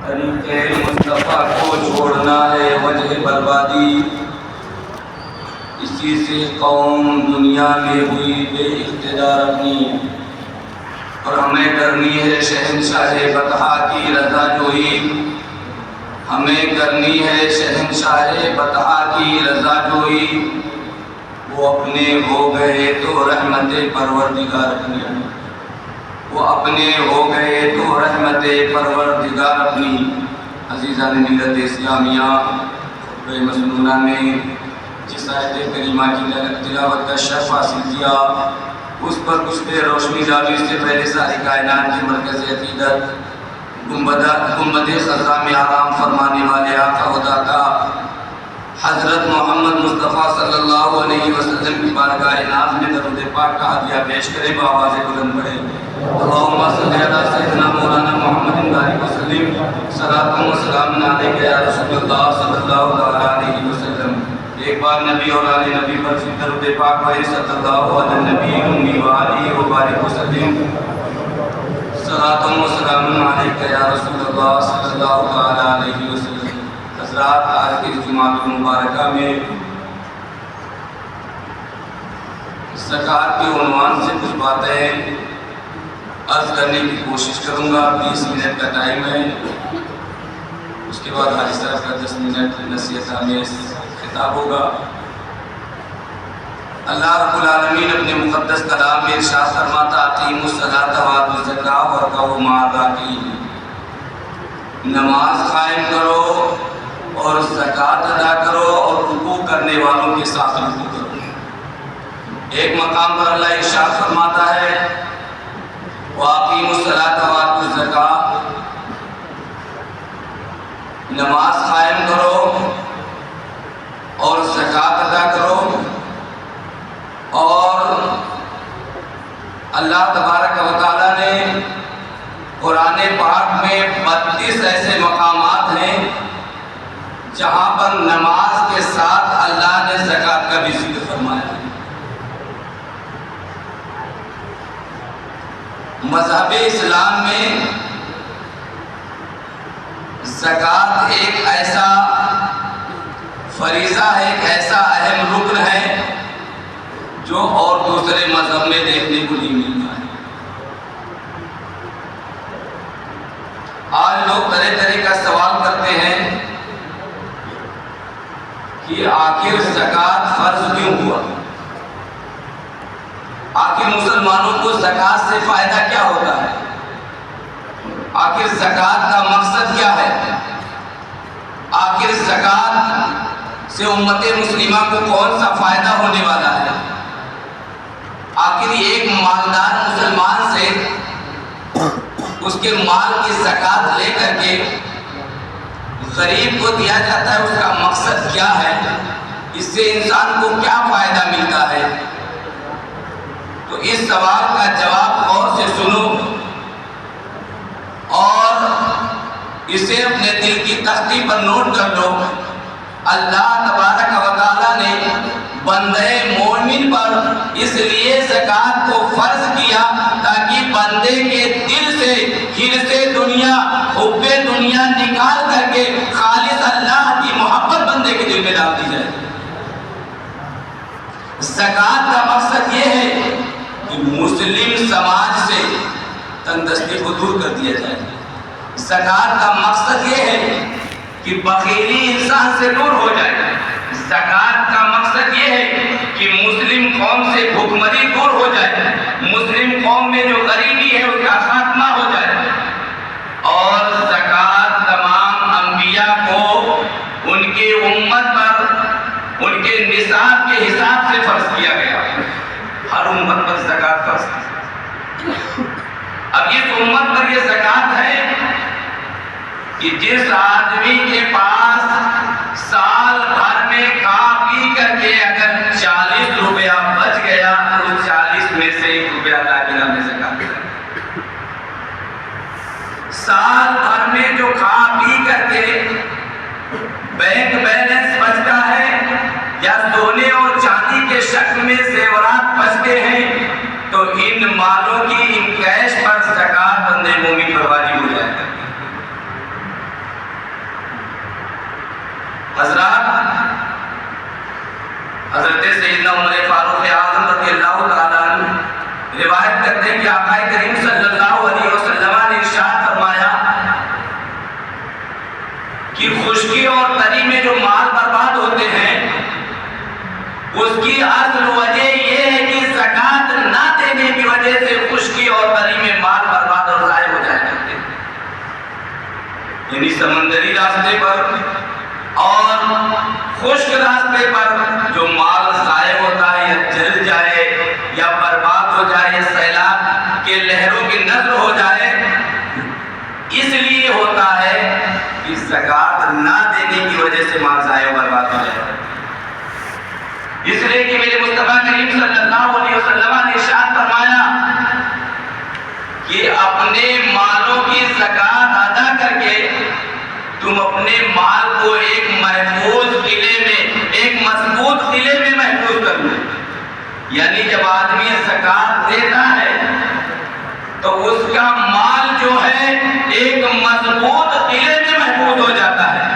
طریقے مصطفیٰ کو چھوڑنا ہے وجہ بربادی، اسی سے قوم دنیا میں ہوئی بے اقتدار اپنی، اور ہمیں کرنی ہے شہنشاہ بطحا کی رضا جوئی، ہمیں کرنی ہے شہنشاہ بطحا کی رضا جوئی، وہ اپنے ہو گئے تو رحمت پروردگار اپنی، وہ اپنے ہو گئے تو رحمت پروردگار اپنی۔ عزیزان ملت اسلامیہ، خطبہ مسنونہ میں جس آیت کریمہ کی تلاوت کا شرف حاصل کیا، اس پر کچھ دیر روشنی ڈالی۔ اس سے پہلے ساری کائنات کی مرکز عقیدت گنبد خضرا میں آرام فرمانے والے آقا و داتا حضرت محمد مصطفیٰ صلی اللہ علیہ وسلم کی بارگاہ ناز میں درود پاک کا ہدیہ پیش کرے، بآواز بلند پڑھے۔ اللہم صلی علی سیدنا مولانا محمد بارک وسلم، صلاۃ و سلام علیک یا رسول اللہ صلی اللہ علیہ وسلم۔ ایک بار نبی اور آل نبی پر درود پاک پڑھے، صلی اللہ علی نبی امی و آلہ وبارک وسلم۔ صلاۃ و سلام علیک یا رسول اللہ صلی اللہ علیہ وسلم۔ حضرات، آج کی جمعہ مبارکہ میں زکوٰۃ کے عنوان سے کچھ باتیں عرض کرنے کی کوشش کروں گا۔ 20 منٹ کا ٹائم ہے، اس کے بعد حاجی صاحب کا 10 منٹ نصیحت آمیز خطاب ہوگا۔ اللہ رب العالمین اپنے مقدس کلام میں ارشاد فرماتا، اقیموا الصلاۃ وآتوا الزکاۃ وارکعوا مع الراکعین، نماز قائم کرو اور زکوٰۃ ادا کرو اور رکوع کرنے والوں کے ساتھ رکوع کرو۔ ایک مقام پر اللہ ارشاد فرماتا ہے، وَأَقِیمُوا الصَّلَاةَ وَآتُوا الزَّکَاۃَ، نماز قائم کرو اور زکوٰۃ ادا کرو۔ اور اللہ تبارک و تعالیٰ نے قرآن پاک میں 32 ایسے مقامات ہیں جہاں پر نماز کے ساتھ اللہ نے زکوٰۃ کا بھی ذکر فرمایا ہے۔ مذہب اسلام میں زکوٰۃ ایک ایسا فریضہ ہے، ایک ایسا اہم رکن ہے جو اور دوسرے مذہب میں دیکھنے کو نہیں ملتا ہے۔ آج لوگ طرح طرح کا سوال کرتے ہیں کہ آخر زکوٰۃ فرض کیوں ہوا؟ آخر مسلمانوں کو زکوٰۃ سے فائدہ کیا ہوتا ہے؟ آخر زکوٰۃ کا مقصد کیا ہے؟ آخر زکوٰۃ سے امت مسلمہ کو کون سا فائدہ ہونے والا ہے؟ آخر ایک مالدار مسلمان سے اس کے مال کی زکوٰۃ لے کر کے غریب کو دیا جاتا ہے، اس کا مقصد کیا ہے؟ اس سے انسان کو کیا فائدہ ملتا ہے؟ تو اس سوال کا جواب غور سے سنو اور اسے اپنے دل کی تختی پر نوٹ کر لو۔ اللہ تبارک و تعالیٰ نے بندے مومن پر اس لیے زکوٰۃ کو فرض کیا تاکہ بندے کے دل سے حرص دنیا، حب دنیا نکال کر کے خالص اللہ کی محبت بندے کے دل میں ڈال دی جائے۔ زکوٰۃ کا مقصد یہ ہے کہ مسلم سماج سے تندرستی کو دور کر دیا جائے۔ زکوٰۃ کا مقصد یہ ہے کہ بخیلی انسان سے دور ہو جائے۔ زکوٰۃ کا مقصد یہ ہے کہ مسلم قوم سے بھوکمری دور ہو جائے، مسلم قوم میں جو غریبی ہے اس کا خاتمہ ہو جائے۔ اور زکوٰۃ تمام انبیاء کو ان کی امت پر ان کے نصاب کے حساب سے فرض کیا گیا۔ ہر امت پر زکوٰۃ فرض ہے۔ اب اس امت پر یہ زکوٰۃ ہے کہ جس آدمی کے پاس سال بھر میں کھا پی کر کے اگر 40 روپیہ بچ گیا تو 40 میں سے 1 روپیہ لا کے نام زکوٰۃ ہے۔ سال بھر میں جو کھا پی کر کے بینک بیلنس بچتا ہے یا سونے اور چاندی کے شکل میں زیورات بچتے ہیں تو ان مالوں کی ان کیش پر زکوٰۃ بندے مومن پر واجب ہو جائے گا۔ خشکی اور تری میں جو مال برباد ہوتے ہیں اس کی اصل وجہ یہ ہے کہ زکوٰۃ نہ دینے کی وجہ سے خشکی اور تری میں مال برباد اور ضائع ہو جایا کرتے ہیں. یعنی سمندری راستے پر اور خشک راستے پر جو مال ضائع ہوتا ہے یا جل جائے یا برباد ہو جائے یا سیلاب کے لہروں کی نظر ہو جائے، اس لیے ہوتا ہے کہ زکوٰۃ نہ دینے کی وجہ سے مال ضائع و برباد ہو جائے. اس لیے کہ میرے مصطفیٰ کریم صلی اللہ علیہ وسلم نے ارشاد فرمایا کہ اپنے مالوں کی زکوٰۃ ادا کر کے تم اپنے مال کو ایک محفوظ قلعے میں، ایک مضبوط قلعے میں محفوظ کر لو. یعنی جب آدمی زکوٰۃ دیتا ہے تو اس کا مال جو ہے ایک مضبوط قلعے میں محفوظ ہو جاتا ہے.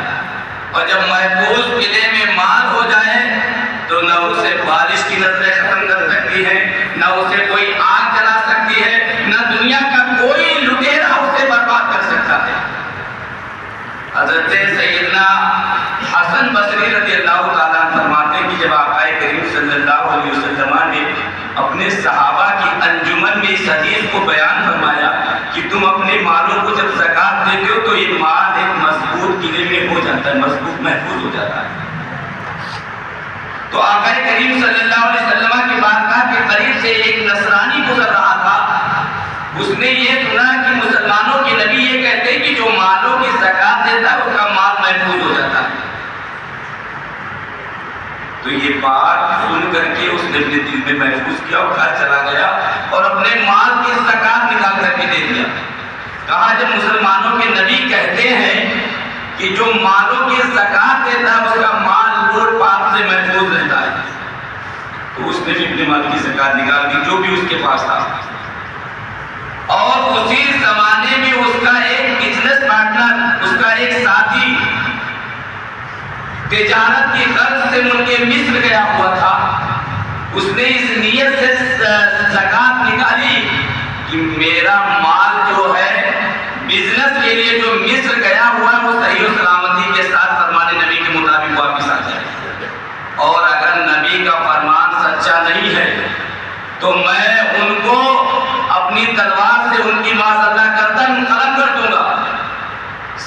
اور جب محفوظ قلعے میں مال ہو جائے تو نہ اسے بارش کی نظریں ختم کر سکتی ہے، نہ اسے کوئی آگ جلا سکتی ہے، نہ دنیا کا کوئی لٹیرا اسے برباد کر سکتا ہے. حضرت سیدنا حسن بصری رضی اللہ تعالیٰ عنہ فرماتے ہیں کہ جب آقا کریم صلی اللہ علیہ وسلم نے اپنے صحابہ کی انجمن میں اس حدیث کو بیان فرمایا کہ تم اپنے مالوں کو جب زکوٰۃ دیتے ہو تو یہ مال ایک مضبوط قلعے میں ہو جاتا ہے، مضبوط محفوظ ہو جاتا ہے. تو آقا کریم صلی اللہ علیہ وسلم کی بارگاہ کے قریب سے ایک نصرانی گزر رہا تھا. اس نے یہ سنا کہ مسلمانوں کے نبی یہ کہتے ہیں کہ جو مالوں کی زکوٰۃ دیتا ہے اس کا مال محفوظ ہو جاتا ہے. تو یہ بات سن کر کے اس نے اپنے دل میں محفوظ کیا اور گھر چلا گیا اور اپنے مال کی زکوٰۃ نکال کر کے دے دیا. کہا جب مسلمانوں کے نبی کہتے ہیں کہ جو مالوں کی زکوٰۃ دیتا ہے اس کا مال لوٹ پاٹ سے محفوظ رہتا ہے، تو اس نے بھی اپنے مال کی زکوٰۃ نکال دی جو بھی اس کے پاس تھا. اور اسی زمانے میں اس کا ایک بزنس پارٹنر، اس کا ایک ساتھی تجارت کی غرض سے ملک مصر گیا ہوا تھا. اس نے اس نیت سے زکوٰۃ نکالی کہ میرا مال جو ہے بزنس کے لیے جو مصر گیا ہوا ہے وہ صحیح و سلامتی کے ساتھ فرمان نبی کے مطابق واپس آ جائے. اور اگر نبی کا فرمان سچا نہیں ہے تو میں ان کو اپنی تلوار سے ان کی معاذ گردن قلم کر دوں گا،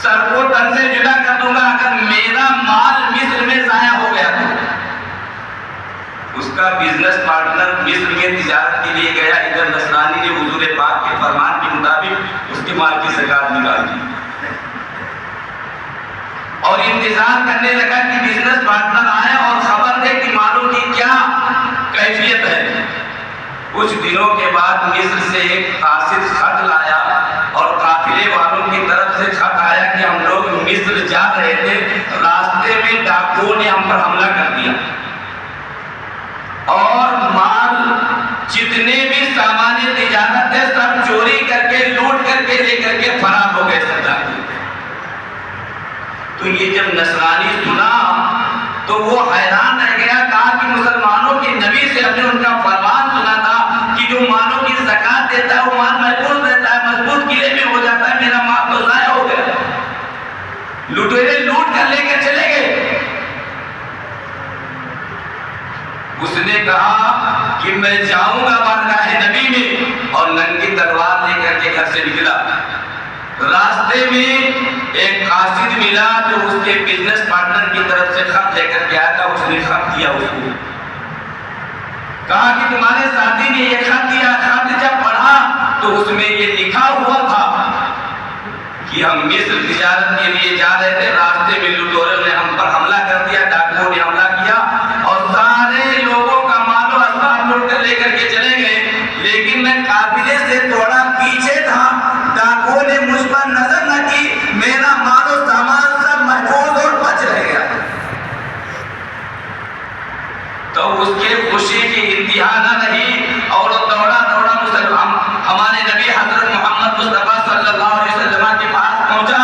سر کو تن سے جدا کر دوں گا اگر میرا مال مصر میں ضائع ہو گیا تو. اس کا بزنس پارٹنر مصر میں تجارت کے لیے گیا، ادھر نصرانی نے حضور پاک کے فرمان کے مطابق اس کے مال کی زکوٰۃ نکال دی اور انتظار کرنے لگا کہ بزنس پارٹنر آئے اور خبر دے کہ مالوں کی کیا کیفیت ہے. کچھ دنوں کے بعد مصر سے ایک قاصد خط لایا اور قافلے والوں کی طرف سے خط آیا کہ ہم لوگ مصر جا رہے تھے، راستے میں ڈاکوؤں نے ہم پر حملہ کر دیا اور مال جتنے بھی سامان تجارت ہے سب چوری کر کے لوٹ کر کے لے کر کے فرار ہو گئے سب ڈاکو. تو یہ جب نصرانی سنا تو وہ حیران رہ گیا. کہا کہ مسلمانوں کے نبی سے ہم نے ان کا فرمان سنا تھا کہ جو مالوں کی زکوٰۃ دیتا ہے وہ مال محفوظ رہتا ہے، مضبوط قلعے میں ہو جاتا ہے، میرا مال تو ضائع ہو گیا. لٹیرے لوٹ کر لے کر چلے گئے. اس نے کہا کہ میں جاؤں گا بارگاہ نبی میں، اور ننگی تلوار لے کر کے گھر سے نکلا. راستے میں ایک قاصد ملا جو اس کے بزنس پارٹنر کی طرف سے خط لے کر کے آیا تھا. اس نے خط دیا اس کو، کہا کہ تمہارے ساتھی نے یہ خط دیا. خط جب پڑھا تو اس میں یہ لکھا ہوا تھا کہ ہم مصر تجارت کے لیے جا رہے تھے، راستے میں لٹوروں نے ہم پر حملہ کر دیا، ڈاکوؤں نے حملہ کیا اور سارے لوگوں کا مال و اسباب لوٹ کر لے کر کے چلے گئے. لیکن میں قافلے سے تھوڑا پیچھے تھا، ڈاکوؤں نے مجھ پر نظر نہ کی، میرا مال و سامان سب محفوظ اور بچ رہ گیا. تو اس کے خوشی کی انتہا نہ رہی اور وہ دوڑا دوڑا مسلمان ہمارے نبی حضرت محمد مصطفیٰ صلی اللہ علیہ وسلم کے پاس پہنچا.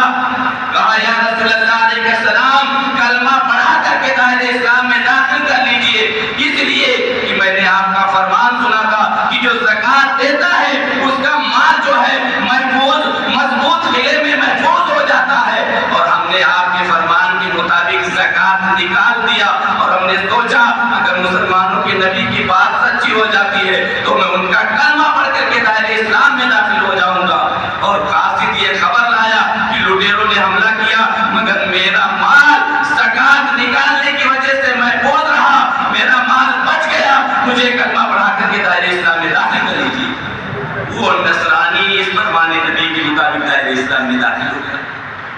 کہا یا رسول اللہ علیہ السلام کلمہ پڑھا کر کے دائرہ اسلام میں داخل کر لیجئے، اس لیے کہ میں نے آپ کا فرمان سنا تھا کہ جو زکوٰۃ دیتا ہے اس کا مال جو ہے محفوظ مضبوط قلعے میں محفوظ ہو جاتا ہے. اور ہم نے آپ کے فرمان کے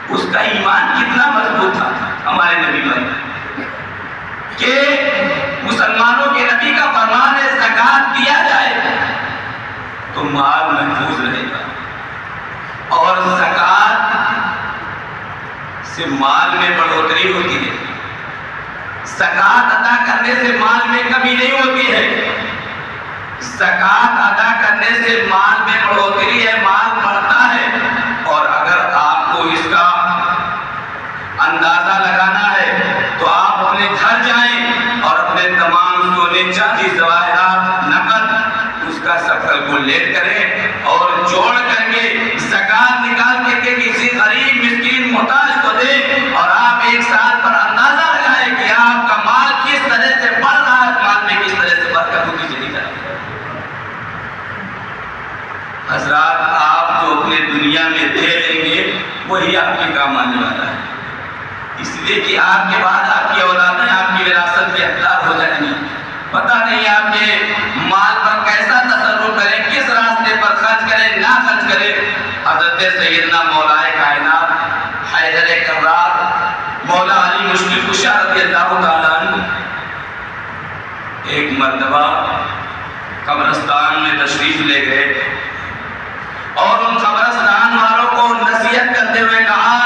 اس کا ایمان کتنا مضبوط تھا ہمارے نبی پر کہ مسلمانوں کے نبی کا فرمان ہے زکات دیا جائے تو مال محفوظ رہے گا، اور زکات سے مال میں بڑھوتری ہوتی ہے، زکات ادا کرنے سے مال میں کمی نہیں ہوتی ہے، زکات ادا کرنے سے مال میں بڑھوتری ہے، مال بڑھتا ہے۔ اور اگر آپ کو اس کا اندازہ لگانا ہے تو آپ اپنے گھر جائیں اور اپنے تمام سونے چاندی جواہرات نقد اس کا سب کیلکولیٹ کریں اور جوڑ کر کے زکات نکال کے کسی غریب مسکین محتاج کو دیں، اور آپ ایک سال پر اندازہ لگائیں کہ آپ کا مال کس طرح سے بڑھ رہا ہے، مال میں کس طرح سے برکت ہوتی چلی جائے۔ حضرات آپ جو اپنے دنیا میں دے لیں گے وہی آپ کے کام آنے والا ہے، اس لیے کہ آپ کے بعد آپ کی اولادیں آپ کی وراثت کے حقدار ہو جائیں گی۔ پتہ نہیں آپ کے مال پر کیسا تصرف کریں، کس راستے پر خرچ کریں، نہ خرچ کریں۔ حضرت سیدنا مولا کائنات حیدر کرار مولا علی مشکل کشا رضی اللہ تعالیٰ عنہ ایک مرتبہ قبرستان میں تشریف لے گئے اور ان قبرستان والوں کو نصیحت کرتے ہوئے کہا،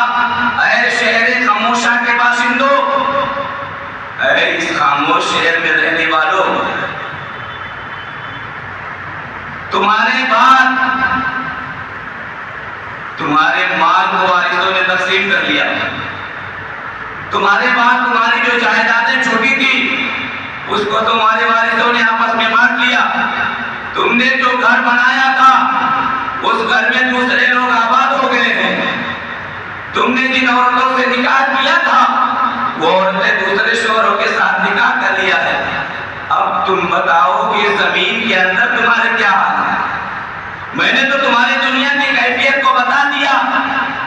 اے شہر خاموشہ کے باشندوں، اے اس خاموش شہر میں رہنے والوں، تمہارے بعد تمہارے مال کو وارثوں نے تقسیم کر لیا، تمہارے بعد تمہاری جو جائیدادیں چھوٹی تھی اس کو تمہارے وارثوں نے آپس میں بانٹ لیا، تم نے جو گھر بنایا تھا اس گھر میں دوسرے لوگ آباد ہو گئے ہیں، تم نے جن عورتوں سے نکاح کیا تھا وہ عورتیں دوسرے شوہروں کے ساتھ نکاح کر لیا ہے، اب تم بتاؤ کہ زمین کے اندر تمہارے کیا حال ہے؟ میں نے تو تمہاری دنیا کی کیفیت کو بتا دیا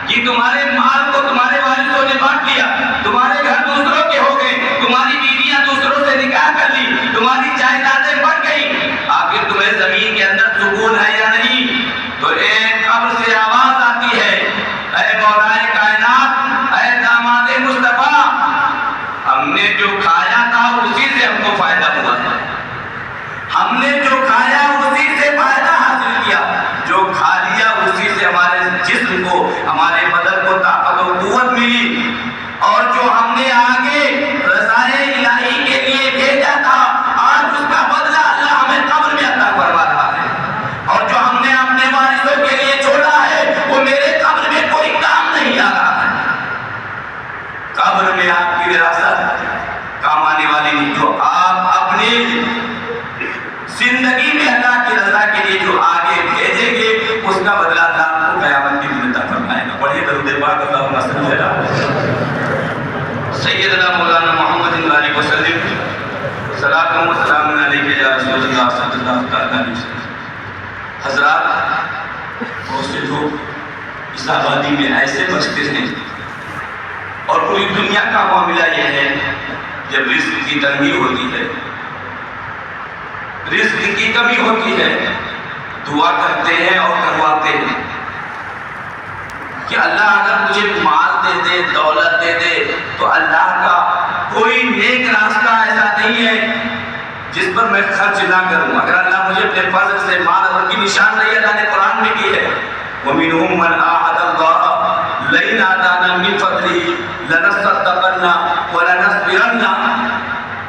کہ تمہارے مال کو تمہارے وارثوں نے بانٹ لیا، تمہارے گھر دوسروں کے ہو گئے، تمہاری بیویاں دوسروں سے نکاح کر لی، تمہاری جائیدادیں بڑھ گئی، آخر تمہیں زمین کے اندر سکون ہے یا نہیں؟ تو ایک قبر سے آواز آتی ہے، اے مولا کائنات، اے داماد مصطفیٰ، ہم نے جو کھایا تھا اسی سے ہم کو فائدہ ہوا ہے، ہم نے جو کھایا اسی سے فائدہ حاصل کیا، جو کھا لیا اسی سے ہمارے جسم کو، ہمارے بدن کو طاقت و قوت ملی، اور جو ہم نے آگے رضائے الہی کے لیے بھیجا تھا آج اس کا بدلہ اللہ ہمیں قبر میں عطا فرما رہا ہے، اور جو ہم نے اپنے وارثوں کے لیے چھوڑا ہے وہ میرے قبر میں کوئی کام نہیں آ رہا ہے۔ قبر میں آپ کی وراثت کام آنے والی نہیں، جو آپ اپنی زندگی میں اللہ کی رضا کے لیے جو آگے بھیجیں گے اس کا بدلہ اللہ آپ کو قیامت کے دن عطا فرمائے گا۔ پڑھیے درود پاک اللہم صلی علی سیدنا مولانا محمد علیہ وسلم، صلاۃ و سلام علیک یا رسول اللہ صلی اللہ علیہ وسلم۔ حضرات بہت سے لوگ اس آبادی میں ایسے بچتے ہیں، اور پوری دنیا کا معاملہ یہ ہے جب رزق کی تنگی ہوتی ہے، رزق کی کمی ہوتی ہے، دعا کرتے ہیں اور کرواتے ہیں کہ اللہ اگر مجھے مال دے دے، دولت دے دے، تو اللہ کا کوئی نیک راستہ ایسا نہیں ہے جس پر میں خرچ نہ کروں۔ اگر اللہ مجھے اپنے فضل سے مال اور کی نشاندہی اللہ نے قرآن میں کی ہے، وَمِنْهُمْ مَنْ عَاهَدَ اللَّهَ لَئِنْ آتَانَا مِنْ فَضْلِهِ لَنَصَّدَّقَنَّ وَلَنَصْبِرَنَّ۔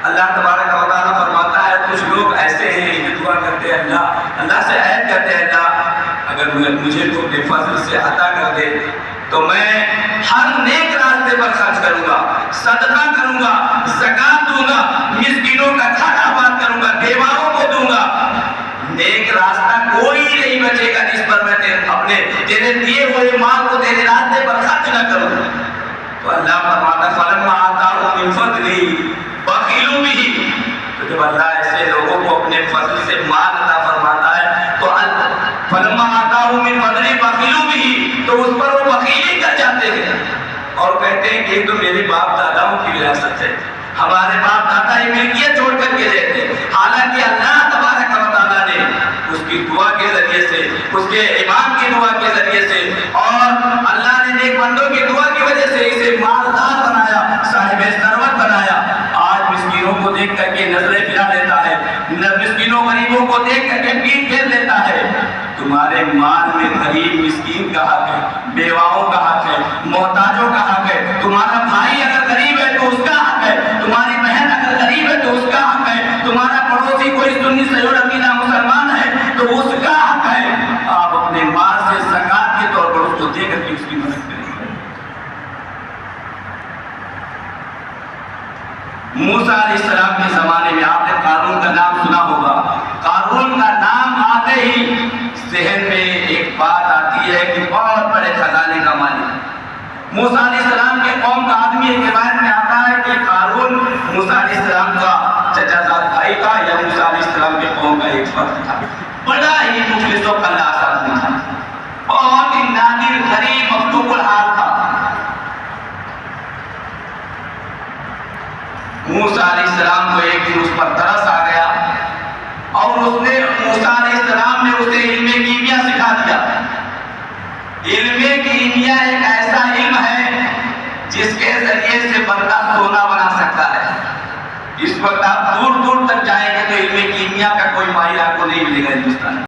اللہ تبارک و تعالیٰ فرماتا ہے کچھ لوگ ایسے ہیں کہ دعا کرتے ہیں اللہ سے عہد کرتے ہیں، اللہ اگر مجھے تو اپنے فضل سے عطا کر دے تو میں ہر نیک راستے پر خرچ کروں گا، صدقہ کروں گا، زکات دوں گا، مسکینوں کا گھر آباد کروں گا، بیواؤں کو دوں گا۔ نیک راستہ کوئی نہیں بچے گا جس پر میں اپنے تیرے دیے ہوئے مال کو تیرے راستے پر خرچ نہ کروں۔ تو اللہ فرماتا ہے فَلَمَّا آتَاهُم مِّن فَضْلِهِ بَخِلُوا بِهِ۔ تو جب اللہ ایسے لوگوں کو اپنے فضل سے مال عطا فرماتا ہے تو فَلَمَّا آتَاهُم مِّن فَضْلِهِ بَخِلُوا بِهِ، تو اس پر وہ بخیلی کر جاتے ہیں اور کہتے ہیں کہ یہ تو میرے باپ داداؤں کی وراثت ہے، ہمارے باپ دادا یہ ملکیت چھوڑ کر کے دیتے ہیں، حالانکہ اللہ تبارک و تعالیٰ نے اس کی دعا کے ذریعے سے، اس کے امام کی دعا کے ذریعے سے، اور اللہ نے نیک بندوں کی دعا کی وجہ سے اسے مالدار بنایا، صاحب ثروت بنایا۔ آج مسکینوں کو دیکھ کر کے نظریں پھرا لیتا ہے، مسکینوں غریبوں کو دیکھ کر کے پیٹ پھیر لیتا ہے۔ تمہارے مال میں غریب مسکین کا حق ہے، بیواؤں کا حق ہے، محتاجوں کا حق ہے۔ تمہارا بھائی اگر غریب ہے تو اس کا حق ہے، تمہاری بہن اگر غریب ہے تو اس کا حق ہے، تمہارا پڑوسی کوئی سنی سیون عقیدہ مسلمان ہے تو اس کا حق ہے۔ آپ اپنے مال سے زکات کے طور پر اس کو دے کر کے اس کی مدد کریں۔ موسیٰ علیہ السلام کے زمانے میں آپ نے قارون کا نام سنا ہوگا۔ قارون کا نام آتے ہی ذہن میں ایک بات آتی ہے کہ بہت بڑے خزانے کا مالک۔ موسیٰ علیہ السلام کے قوم کا آدمی ایک روایت میں آتا ہے کہ قارون موسیٰ علیہ السلام کا چچا زاد بھائی تھا یا موسیٰ علیہ السلام کے قوم کا ایک فرد تھا۔ بڑا ہی مخلص و خلاص آدمی تھا، بہت ہی نادر، غریب، مفتوق الحال تھا۔ موسیٰ علیہ السلام کو ایک دن اس پر ترس آ گیا اور اس نے موسیٰ علیہ السلام نے اسے علم کیمیا سکھا دیا۔ علم کیمیا ایک ایسا علم ہے جس کے ذریعے سے بندہ سونا بنا سکتا ہے۔ اس وقت آپ دور دور تک جائیں گے تو علم کیمیا کا کوئی ماہر آپ کو نہیں ملے گا ہندوستان میں۔